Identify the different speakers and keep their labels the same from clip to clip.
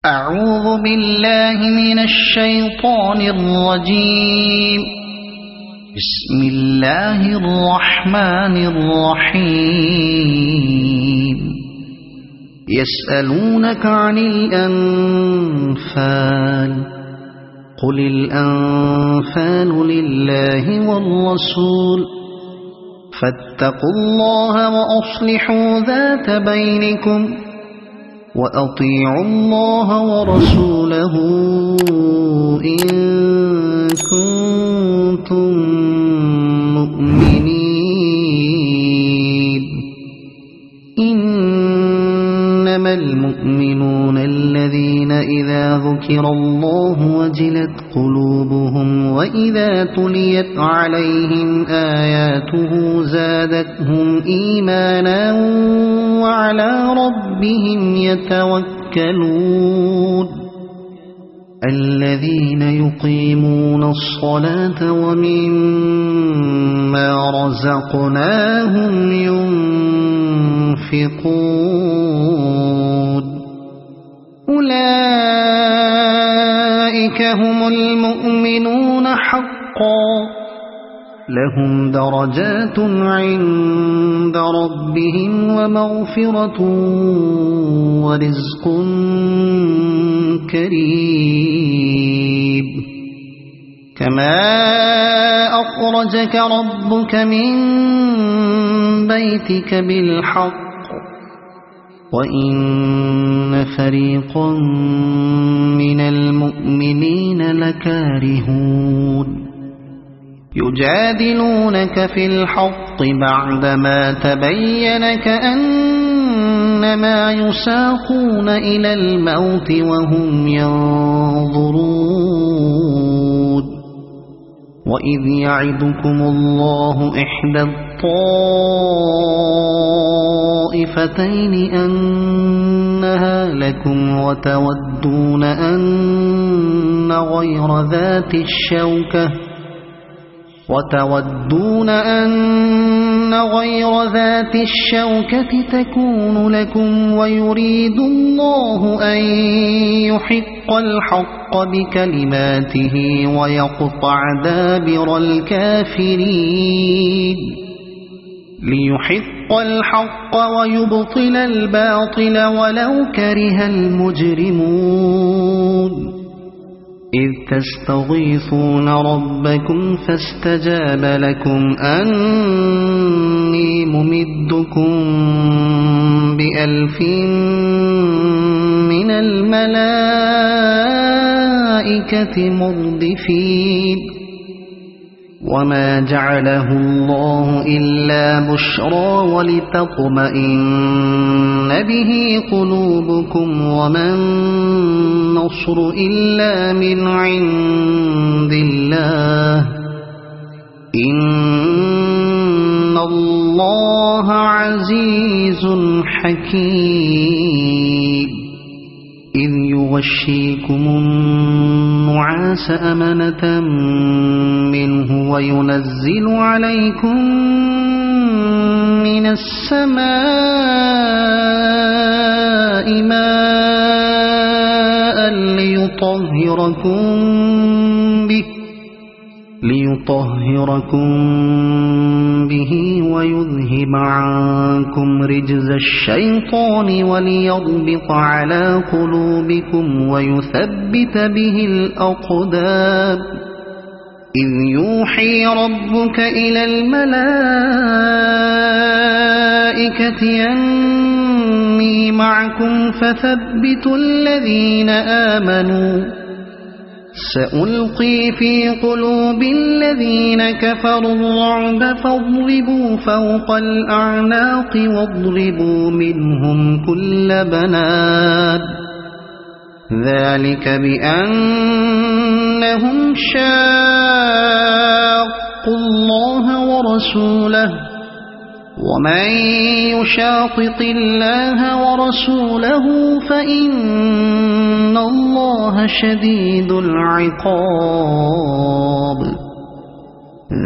Speaker 1: أعوذ بالله من الشيطان الرجيم. بسم الله الرحمن الرحيم. يسألونك عن الأنفال قل الأنفال لله والرسول فاتقوا الله وأصلحوا ذات بينكم وأطيعوا الله ورسوله إن كنتم مؤمنين. إنما المؤمنون الذين إذا ذكر الله وجلت قلوبهم وإذا تليت عليهم آياته زادتهم إيمانا وعلى ربهم يتوكلون. الذين يقيمون الصلاة ومما رزقناهم ينفقون. أولئك هم المؤمنون حقا لهم درجات عند ربهم ومغفرة ورزق كريم. كما أخرجك ربك من بيتك بالحق وإن فريقا من المؤمنين لكارهون يجادلونك في الحق بعدما تبين كأنما يساقون إلى الموت وهم ينظرون. وإذ يعدكم الله إحدى الطائفتين أنها لكم وتودون أن غير ذات الشوكة تكون لكم ويريد الله أن يحق الحق بكلماته ويقطع دابر الكافرين. ليحق الحق ويبطل الباطل ولو كره المجرمون. إذ تستغيثون ربكم فاستجاب لكم أني ممدكم ب1000 من الملائكة مردفين. وما جعله الله إلا بشرى ولتطمئن به قلوبكم وما النصر إلا من عند الله إن الله عزيز حكيم. إذ يغشيكم النعاس أمنة منه وينزل عليكم من السماء ماء ليطهركم به ويذهب عنكم رجز الشيطان وليربط على قلوبكم ويثبت به الأقدام. إذ يوحي ربك إلى الملائكة أني معكم فثبتوا الذين آمنوا سألقي في قلوب الذين كفروا الرعب فاضربوا فوق الأعناق واضربوا منهم كل بنان. ذلك بأنهم شاقوا الله ورسوله ومن يشاقق الله ورسوله فإن الله شديد العقاب.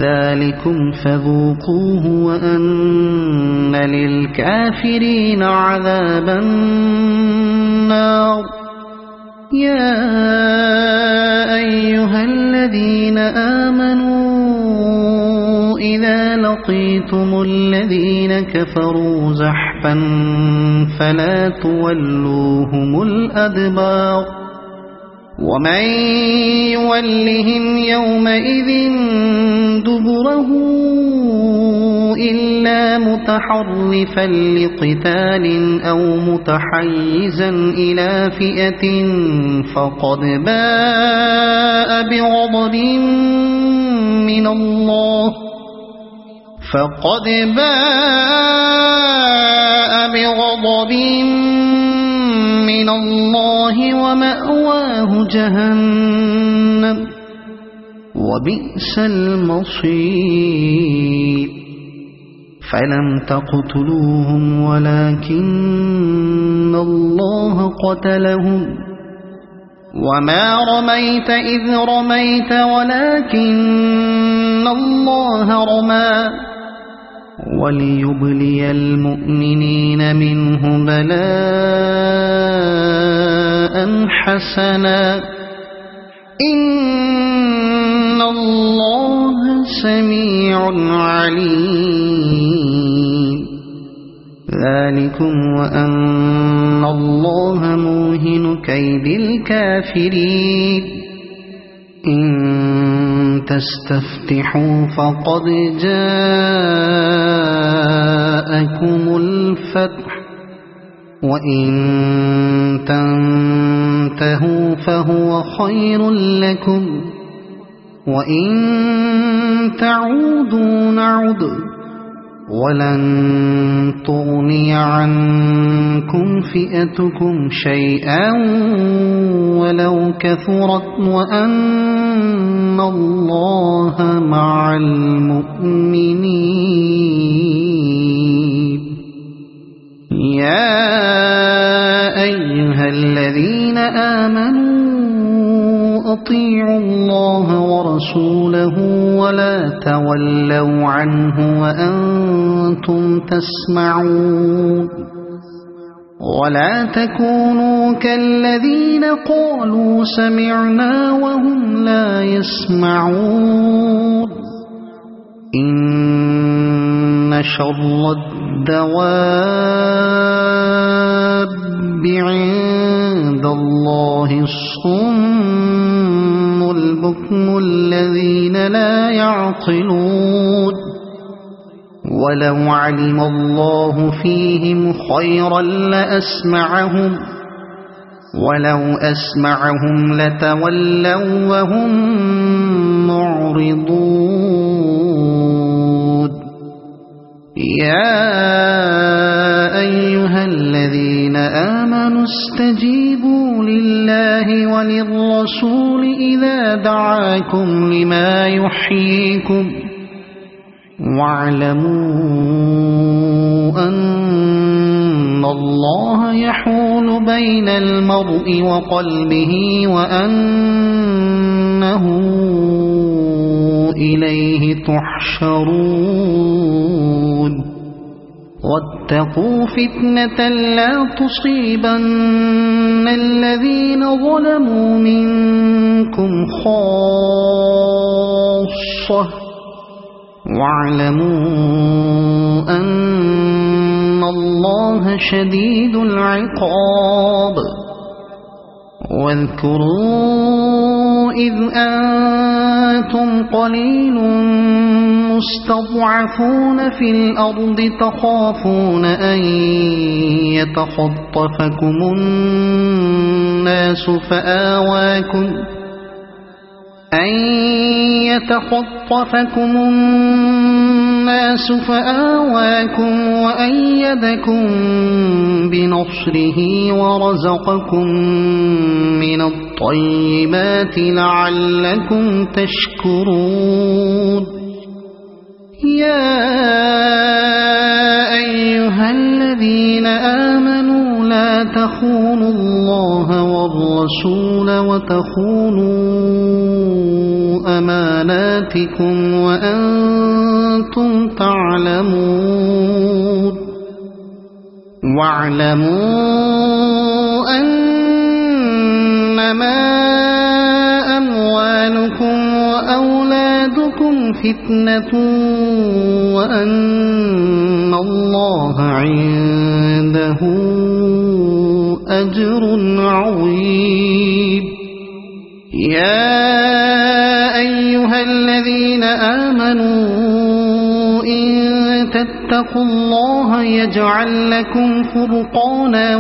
Speaker 1: ذلكم فذوقوه وأن للكافرين عذاب النار يا أيها الذين آمنوا إذا لقيتم الذين كفروا زحفا فلا تولوهم الأدبار ومن يولهم يومئذ دبره إلا متحرفا لقتال أو متحيزا إلى فئة فقد باء بغضب من الله ومأواه جهنم وبئس المصير فلم تقتلوهم ولكن الله قتلهم وما رميت إذ رميت ولكن الله رمى وليبلي المؤمنين منه بلاء حسنا إن الله سميع عليم ذلكم وأن الله موهن كيد الكافرين إن تستفتحوا فقد جاءكم الفتح وإن تنتهوا فهو خير لكم وإن تعودوا نعد ولن تغني عنكم فئتكم شيئا ولو كثرت وأن الله مع المؤمنين يا أيها الذين آمنوا أطيعوا الله ورسوله ولا تولوا عنه وأنتم تسمعون ولا تكونوا كالذين قالوا سمعنا وهم لا يسمعون إن شر الدواب عند الله الصم البكم الذين لا يعقلون ولو علم الله فيهم خيرا لأسمعهم ولو أسمعهم لتولوا وهم معرضون يا أيها الذين آمنوا استجيبوا لله وللرسول إذا دعاكم لما يحييكم واعلموا أن الله يحول بين المرء وقلبه وأنه إليه تحشرون واتقوا فتنة لا تصيبن الذين ظلموا منكم خاصة واعلموا أن الله شديد العقاب واذكروا إذ أنتم قليل مستضعفون في الأرض تخافون أن يتخطفكم الناس فآواكم وأيدكم بنصره ورزقكم من الطيبات لعلكم تشكرون يا أيها الذين آمنوا لا تخونوا الله والرسول وتخونوا أماناتكم وأنتم تعلمون واعلموا أنما فتنة وأن الله عنده أجر عظيم. يا أيها الذين آمنوا إن تتقوا الله يجعل لكم فرقانا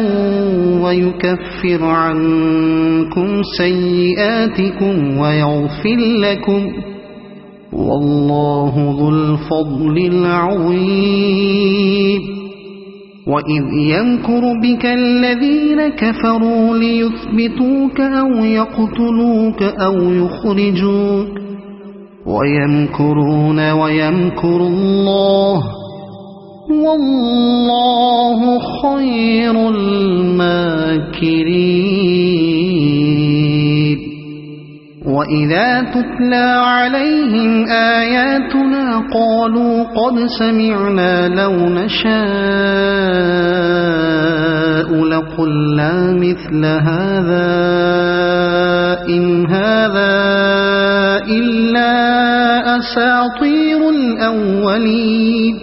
Speaker 1: ويكفر عنكم سيئاتكم ويغفر لكم والله ذو الفضل العظيم. وإذ يمكر بك الذين كفروا ليثبتوك أو يقتلوك أو يخرجوك ويمكرون ويمكر الله والله خير الماكرين. وإذا تتلى عليهم آياتنا قالوا قد سمعنا لو نشاء لقلنا مثل هذا إن هذا إلا أساطير الأولين.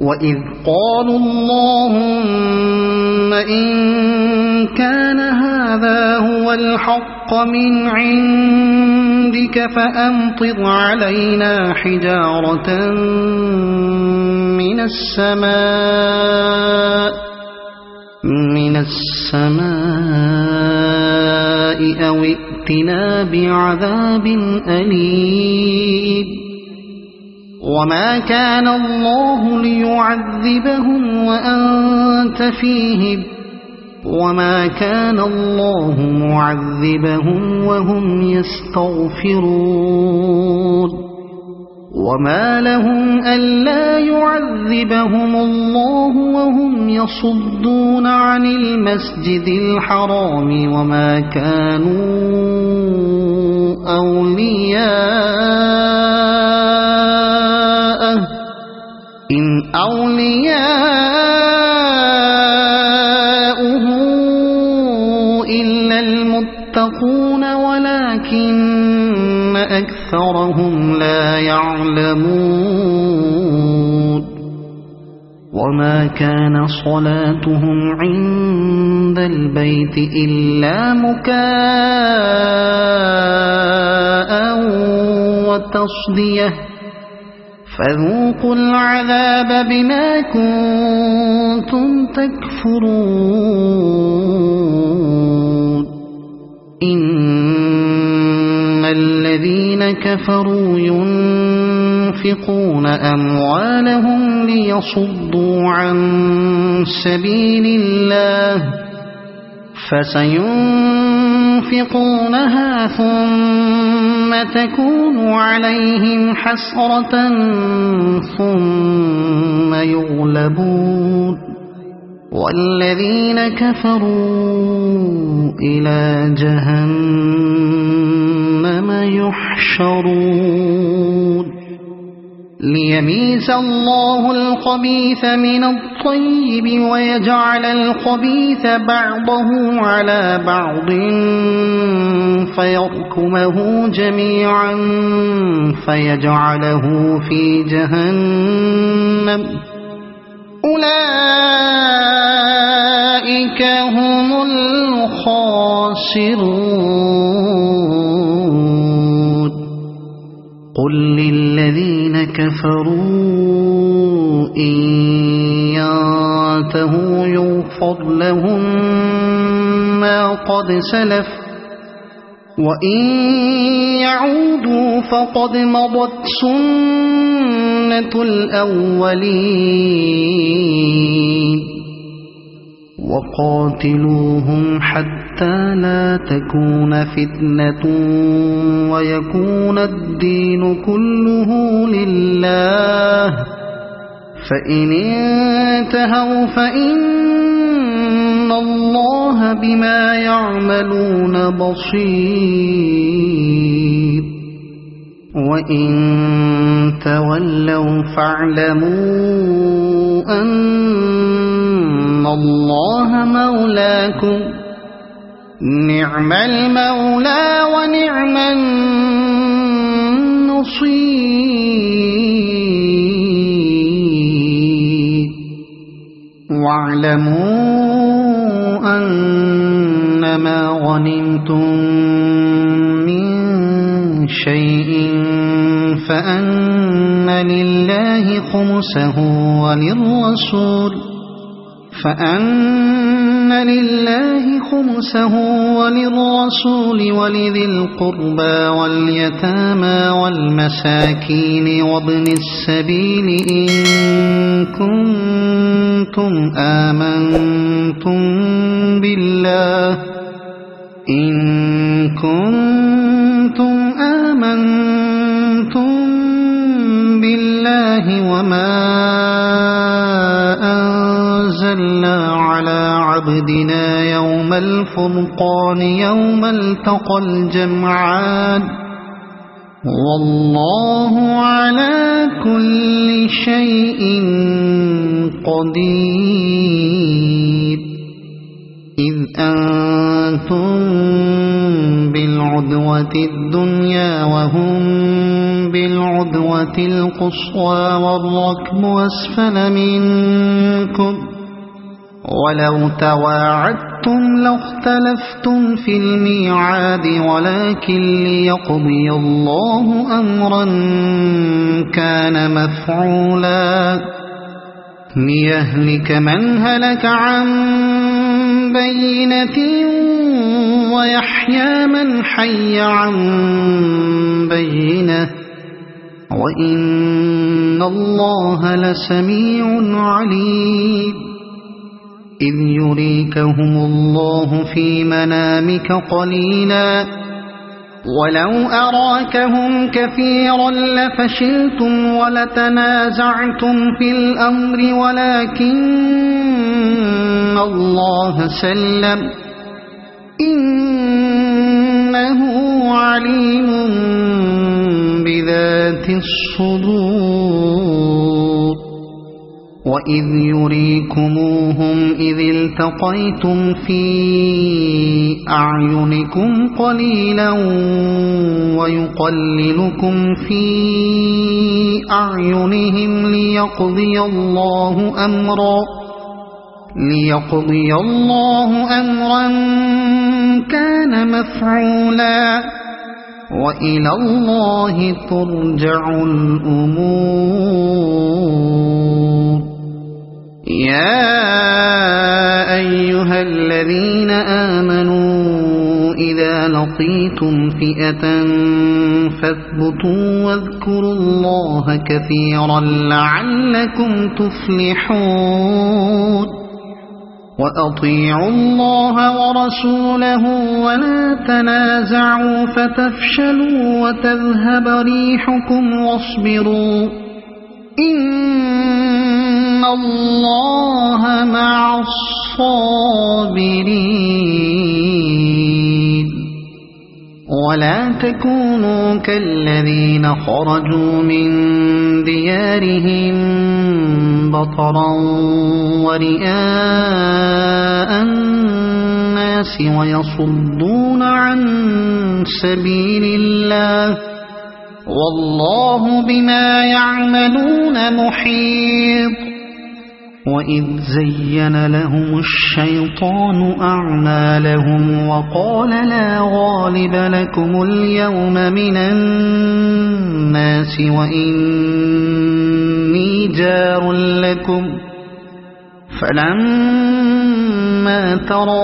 Speaker 1: وإذ قالوا اللهم إن كان هذا هو الحق من عندك فأمطر علينا حجارة من السماء أو ائتنا بعذاب أليم. وما كان الله ليعذبهم وأنت فيهم وما كان الله معذبهم وهم يستغفرون. وما لهم ألا يعذبهم الله وهم يصدون عن المسجد الحرام وما كانوا أولياءه إن أولياؤه إلا المتقون ولكن أكثرهم لا يعلمون. وما كان صلاتهم عند البيت إلا مكاء وتصدية فذوقوا العذاب بما كنتم تكفرون. إن الذين كفروا ينفقون أموالهم ليصدوا عن سبيل الله فسينفقونها ثم تكون عليهم حسرة ثم يغلبون والذين كفروا إلى جهنم يحشرون. ليميز الله الخبيث من الطيب ويجعل الخبيث بعضه على بعض فيركمه جميعا فيجعله في جهنم أولئك هم الخاسرون. قل للذين كفروا إن ينتهوا يغفر لهم ما قد سلف وإن يعودوا فقد مضت سنة الأولين. وقاتلوهم حتى لا تكون فتنة ويكون الدين كله لله فإن انتهوا فإن الله بما يعملون بصير. وإن تولوا فاعلموا أن الله مولاكم نعم المولى ونعم النصير. بصير واعلموا أنما غنمتم من شيء فأن لله خمسه وللرسول ولذي القربى واليتامى والمساكين وابن السبيل إن كنتم آمنتم بالله وما أنزلنا على عبدنا يوم الفرقان يوم التقى الجمعان والله على كل شيء قدير إذ أنتم بالعدوة الدنيا وهم بالعدوة القصوى والركب أسفل منكم ولو تواعدتم لاختلفتم في الميعاد ولكن ليقضي الله أمرا كان مفعولا ليهلك من هلك عن بينة ويحيى من حي عن بينة وإن الله لسميع عليم إذ يريكهم الله في منامك قليلا ولو أراكهم كثيرا لفشلتم ولتنازعتم في الأمر ولكن الله سلم إنه عليم بذات الصدور وإذ يريكموهم إذ التقيتم في أعينكم قليلا ويقللكم في أعينهم ليقضي الله أمرا كان مفعولا وإلى الله ترجع الأمور يا أيها الذين آمنوا إذا لقيتم فئة فاثبتوا واذكروا الله كثيرا لعلكم تفلحون وأطيعوا الله ورسوله ولا تنازعوا فتفشلوا وتذهب ريحكم واصبروا إن الله مع الصابرين ولا تكونوا كالذين خرجوا من ديارهم بطرا ورئاء الناس ويصدون عن سبيل الله والله بما يعملون محيط وإذ زين لهم الشيطان أعمالهم وقال لا غالب لكم اليوم من الناس وإني جار لكم فلما تراءت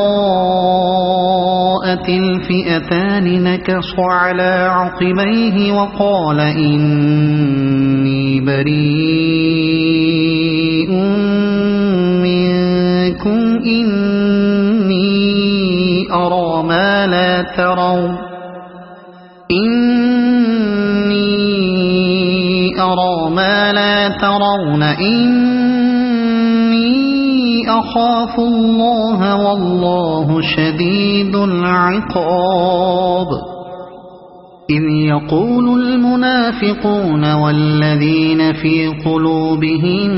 Speaker 1: الفئتان نكص على عقبيه وقال إني بريء منكم إني أرى ما لا ترون إني أخاف الله والله شديد العقاب إذ يقول المنافقون والذين في قلوبهم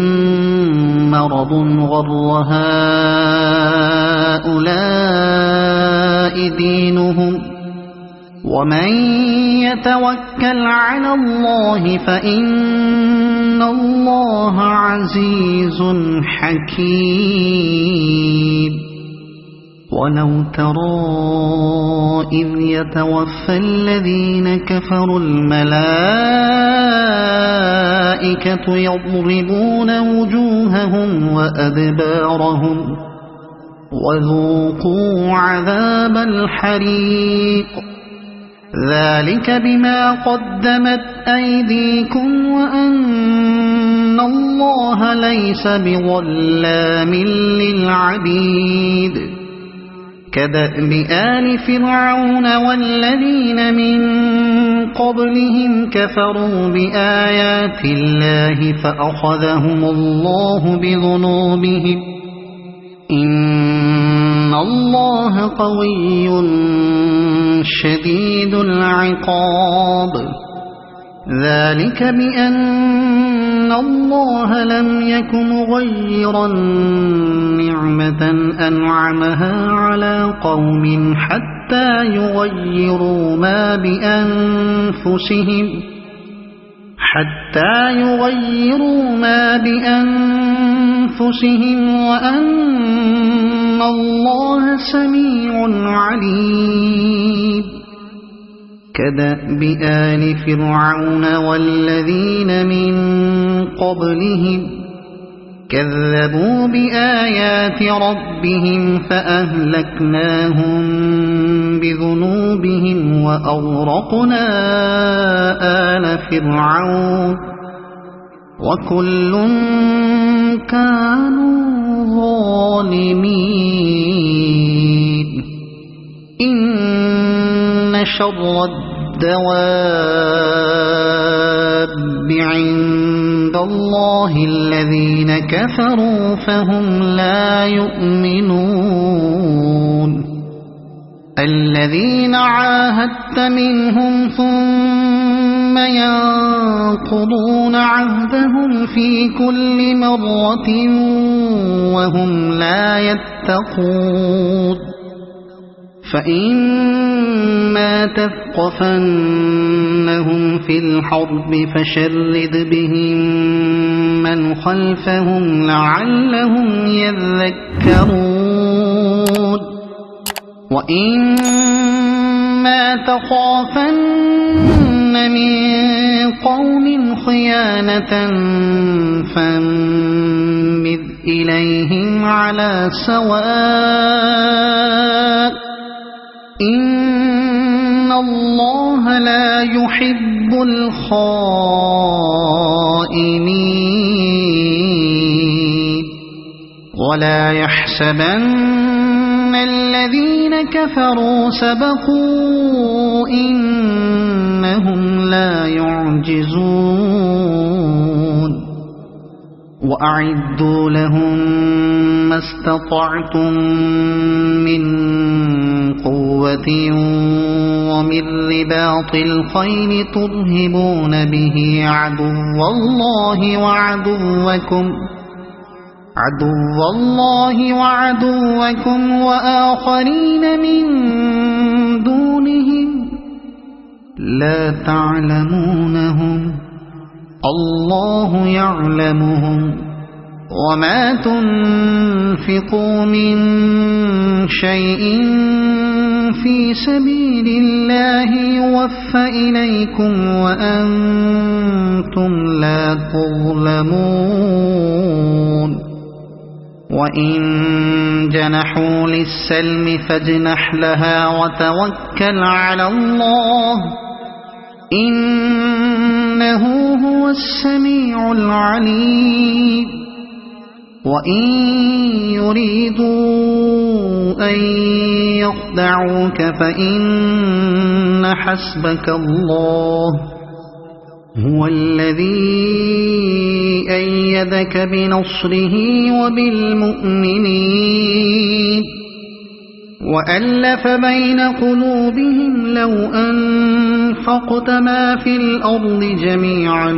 Speaker 1: مرض غر هؤلاء دينهم ومن يتوكل على الله فإن الله عزيز حكيم ولو ترى إذ يتوفى الذين كفروا الملائكة يضربون وجوههم وأدبارهم وذوقوا عذاب الحريق ذلك بما قدمت أيديكم وأن الله ليس بظلام للعبيد كدأب آل فرعون والذين من قبلهم كفروا بآيات الله فأخذهم الله بذنوبهم إن الله قوي شديد العقاب ذلك بأن الله لم يك مغيرا نعمة أنعمها على قوم حتى يغيروا ما بأنفسهم وأن الله سميع عليم كدأب آل فرعون والذين من قبلهم كذبوا بآيات ربهم فأهلكناهم بذنوبهم وأغرقنا آل فرعون وكل كانوا ظالمين إن شر الدواب عند الله الذين كفروا فهم لا يؤمنون الذين عاهدت منهم ثم ينقضون عهدهم في كل مرة وهم لا يتقون فإما تثقفنهم في الحرب فشرد بهم من خلفهم لعلهم يذكرون وإما تخافن من قوم خيانة فانبذ إليهم على سواء إن الله لا يحب الخائنين ولا يحسبن الذين كفروا سبقوا إنهم لا يعجزون وأعدوا لهم ما استطعتم من قوة ومن رباط الخيل ترهبون به عدو الله وعدوكم وآخرين من دونهم لا تعلمونهم الله يعلمهم وما تنفقوا من شيء في سبيل الله يوفى إليكم وأنتم لا تظلمون وإن جنحوا للسلم فاجنح لها وتوكل على الله إنه هو السميع العليم وإن يريدوا أن يخدعوك فإن حسبك الله هو الذي أيدك بنصره وبالمؤمنين وألف بين قلوبهم لو أنفقت ما في الأرض جميعا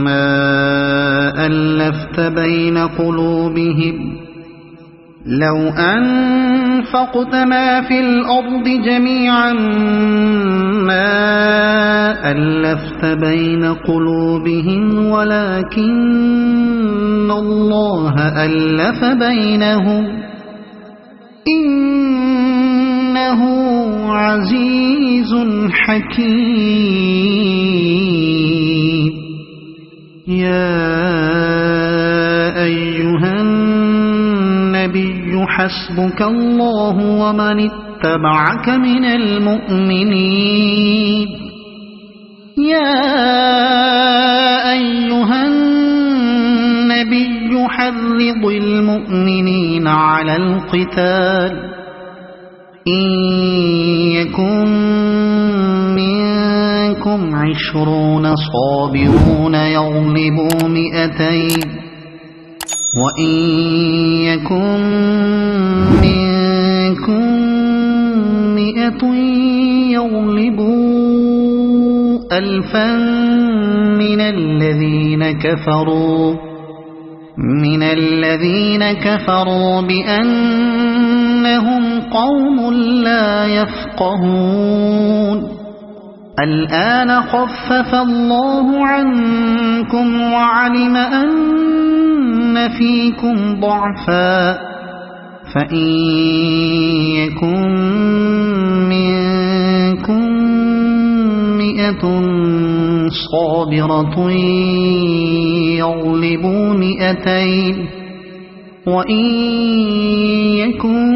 Speaker 1: ما ألفت بين قلوبهم لو أنفقت ما في الأرض جميعا ما ألفت بين قلوبهم ولكن الله ألف بينهم إنه عزيز حكيم. يا أيها النبي حسبك الله ومن اتبعك من المؤمنين. يا أيها النبي حرض المؤمنين على القتال إن يكن منكم 20 صابرون يغلبوا 200 وإن يكن منكم 100 يغلبوا 1000 من الذين كفروا بأنهم قوم لا يفقهون. الآن خفف الله عنكم وعلم أن فيكم ضعفا فإن يكن منكم 100 صابرة يغلبوا 200 وإن يكن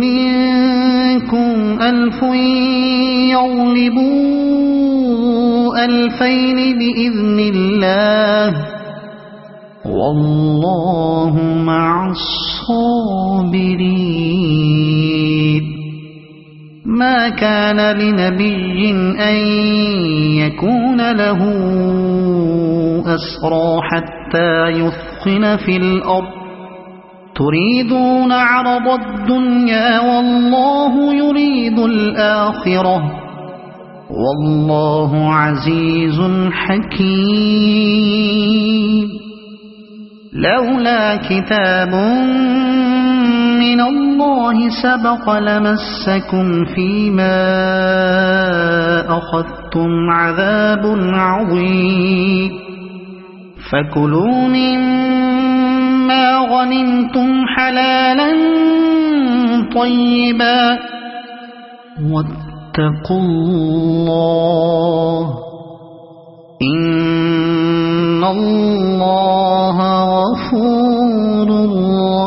Speaker 1: منكم 1000 يغلبوا 2000 بإذن الله والله مع الصابرين. ما كان لنبي أن يكون له أسرى حتى يثخن في الأرض تريدون عرض الدنيا والله يريد الآخرة والله عزيز حكيم. لولا كتاب من الله سبق لمسكم فيما أخذتم عذاب عظيم. فكلوا مما غنمتم حلالا طيبا واتقوا الله إن الله غفور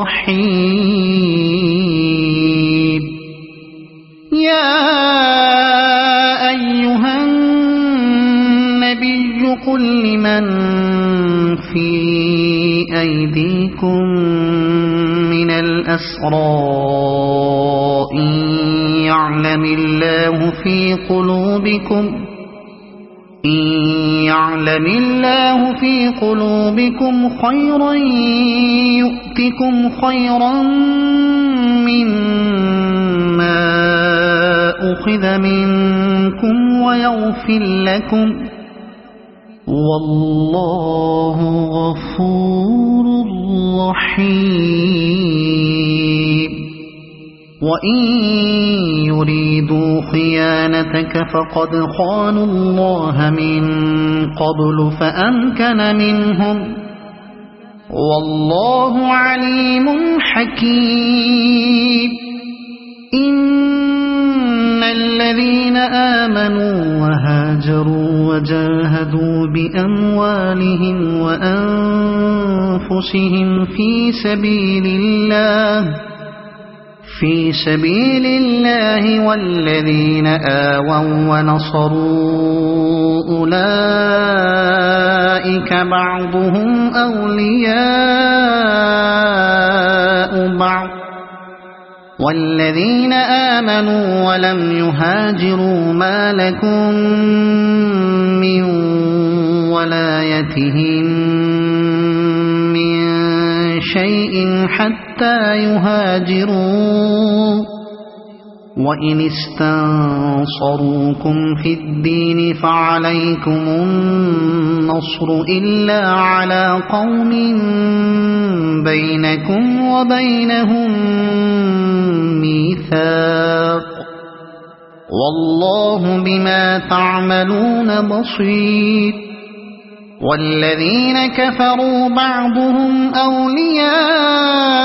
Speaker 1: رحيم. يا أيها النبي قل لمن في أيديكم من الأسرى إن يعلم الله في قلوبكم خيرا يؤتكم خيرا مما أخذ منكم ويغفر لكم والله غفور رحيم. وإن يريدوا خيانتك فقد خانوا الله من قبل فأمكن منهم والله عليم حكيم. إن الذين آمنوا وهاجروا وجاهدوا بأموالهم وأنفسهم في سبيل الله والذين آووا ونصروا أولئك بعضهم أولياء بعض والذين آمنوا ولم يهاجروا ما لكم من ولايتهم من شيء حتى يهاجروا وإن استنصروكم في الدين فعليكم النصر إلا على قوم بينكم وبينهم ميثاق والله بما تعملون بصير والذين كفروا بعضهم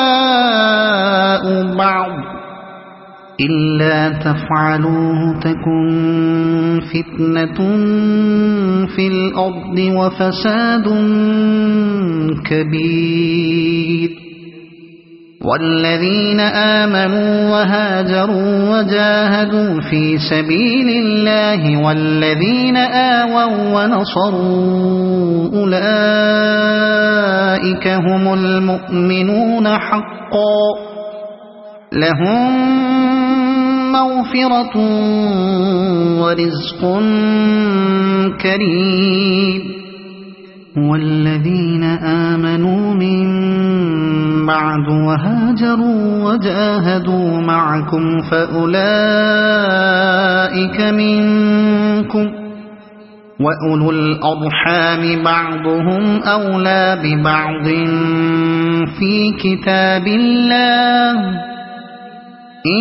Speaker 1: أولياء بعض إلا تفعلوه تكن فتنة في الأرض وفساد كبير والذين آمنوا وهاجروا وجاهدوا في سبيل الله والذين آووا ونصروا أولئك هم المؤمنون حقا لهم مغفرة ورزق كريم والذين آمنوا من بعد وهاجروا وجاهدوا معكم فأولئك منكم وأولو الأرحام بعضهم أولى ببعض في كتاب الله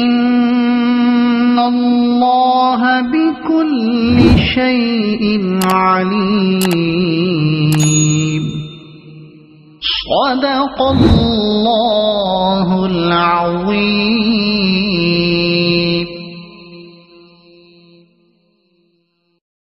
Speaker 1: إن الله بكل شيء عليم صدق الله العظيم.